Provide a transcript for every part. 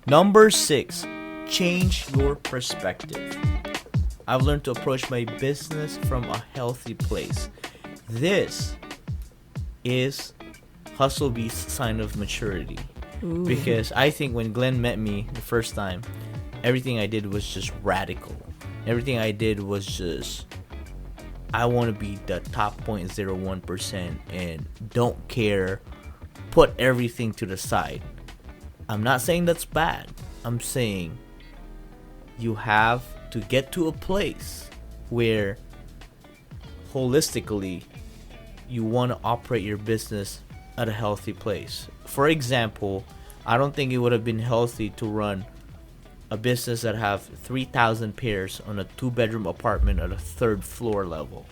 Number 6, change your perspective. I've learned to approach my business from a healthy place. This is Hustle Beast's sign of maturity. Ooh. Because I think when Glenn met me the first time, everything I did was just radical. Everything I did was just, I want to be the top 0.01% and don't care, put everything to the side. I'm not saying that's bad. I'm saying you have to get to a place where holistically you want to operate your business at a healthy place. For example, I don't think it would have been healthy to run a business that have 3,000 pairs on a 2-bedroom apartment at a 3rd floor level.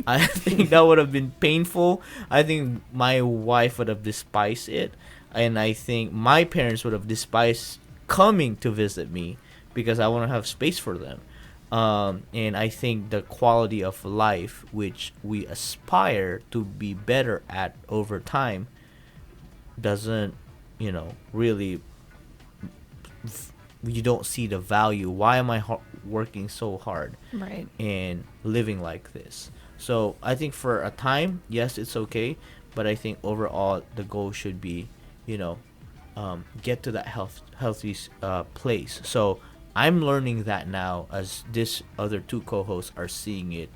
I think that would have been painful. I think my wife would have despised it, and I think my parents would have despised coming to visit me because I want to have space for them. And I think the quality of life, which we aspire to be better at over time, doesn't, really, you don't see the value. Why am I working so hard? Right. And living like this? So I think for a time, yes, it's okay. But I think overall, the goal should be, get to that healthy place. So I'm learning that now as this other 2 co-hosts are seeing it,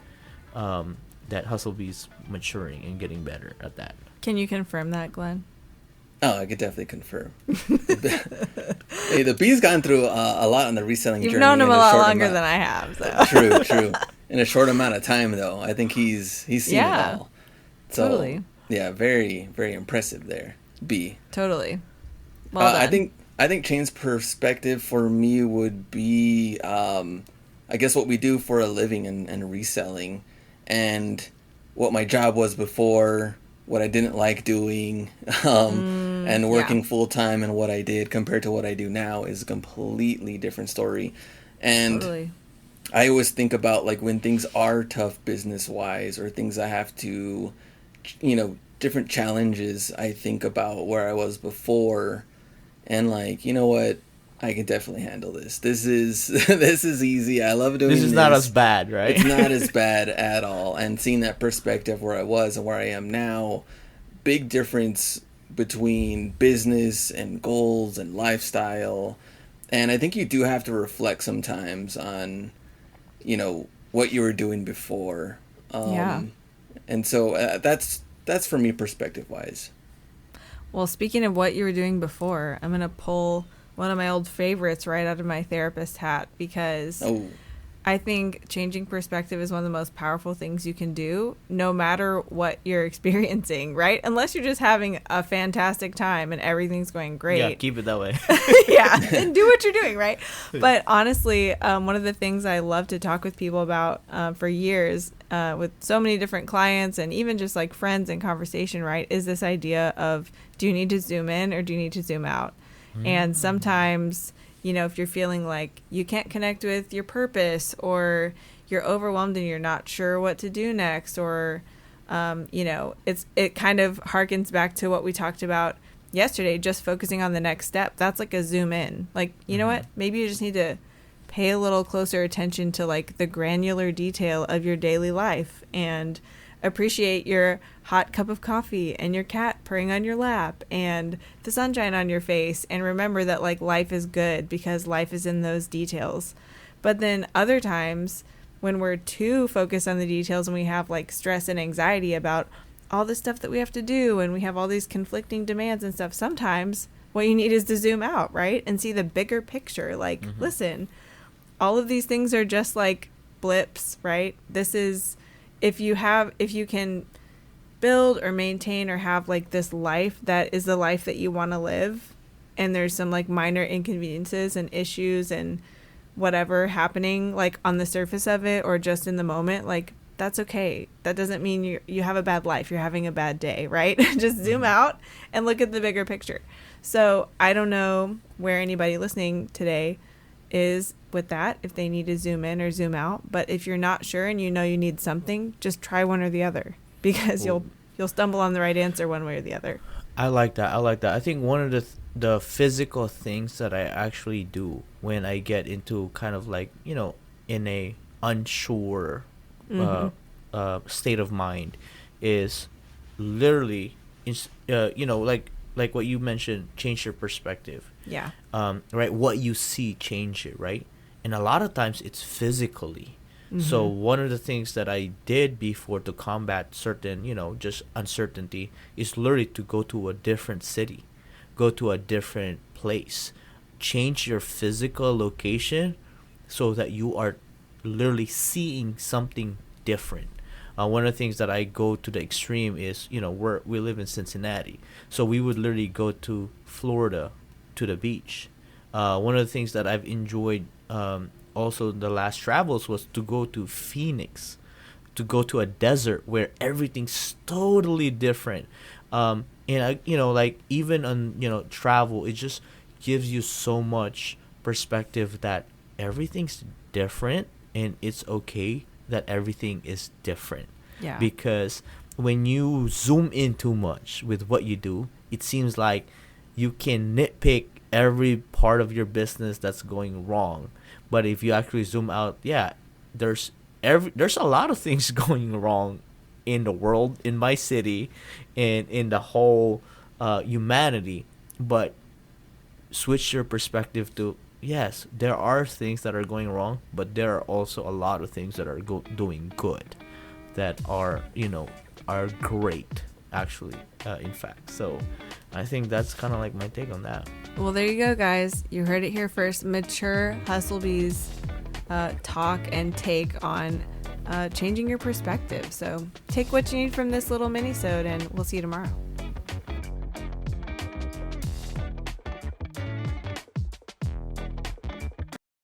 that Hustle Bee's maturing and getting better at that. Can you confirm that, Glenn? Oh, I could definitely confirm. Hey, the Bee's gone through a lot on the reselling journey. You've known him a lot longer than I have. So. True. In a short amount of time, though, I think he's seen it all. So, totally. Yeah, very, very impressive there, B. Totally. Well done. I think change perspective for me would be, I guess, what we do for a living and reselling, and what my job was before, what I didn't like doing, and working full time, and what I did compared to what I do now is a completely different story. And totally. I always think about, like, when things are tough business wise, or things I have to, different challenges, I think about where I was before. And, like, you know what? I can definitely handle this. This is this is easy. I love doing this. This is not as bad, right? It's not as bad at all. And seeing that perspective where I was and where I am now, big difference between business and goals and lifestyle. And I think you do have to reflect sometimes on, what you were doing before. And so that's for me perspective-wise. Well, speaking of what you were doing before, I'm going to pull one of my old favorites right out of my therapist hat, because I think changing perspective is one of the most powerful things you can do, no matter what you're experiencing, right? Unless you're just having a fantastic time and everything's going great. Yeah, keep it that way. Yeah, and do what you're doing, right? But honestly, one of the things I love to talk with people about for years, with so many different clients and even just like friends in conversation, right, is this idea of, do you need to zoom in or do you need to zoom out? And sometimes, if you're feeling like you can't connect with your purpose, or you're overwhelmed and you're not sure what to do next, or, it kind of harkens back to what we talked about yesterday, just focusing on the next step. That's like a zoom in. Like, you know what? Maybe you just need to pay a little closer attention to like the granular detail of your daily life and appreciate your hot cup of coffee and your cat purring on your lap and the sunshine on your face, and remember that like life is good because life is in those details. But then other times when we're too focused on the details and we have like stress and anxiety about all the stuff that we have to do and we have all these conflicting demands and stuff, sometimes what you need is to zoom out, right? And see the bigger picture. Like, listen, all of these things are just like blips, right? This is, if you can build or maintain or have like this life that is the life that you want to live, and there's some like minor inconveniences and issues and whatever happening like on the surface of it or just in the moment, like that's okay. That doesn't mean you have a bad life. You're having a bad day, right? Just zoom out and look at the bigger picture. So I don't know where anybody listening today is with that, if they need to zoom in or zoom out. But if you're not sure and you need something, just try one or the other, because you'll stumble on the right answer one way or the other. I like that. I think one of the the physical things that I actually do when I get into kind of like, in a unsure state of mind is literally, like what you mentioned, change your perspective. Yeah. Right? What you see, change it, right? And a lot of times it's physically. So one of the things that I did before to combat certain, just uncertainty is literally to go to a different city, go to a different place, change your physical location so that you are literally seeing something different. One of the things that I go to the extreme is, we live in Cincinnati, so we would literally go to Florida to the beach. One of the things that I've enjoyed also the last travels was to go to Phoenix, to go to a desert where everything's totally different. And like even on travel, it just gives you so much perspective that everything's different and it's okay that everything is different. Yeah. Because when you zoom in too much with what you do, it seems like you can nitpick every part of your business that's going wrong. But if you actually zoom out, there's a lot of things going wrong in the world, in my city, and in the whole humanity. But switch your perspective to, yes, there are things that are going wrong, but there are also a lot of things that are doing good, that are great, actually, in fact. So I think that's kind of like my take on that. Well, there you go, guys. You heard it here first. Mature Hustlebees talk and take on changing your perspective. So take what you need from this little mini-sode, and we'll see you tomorrow.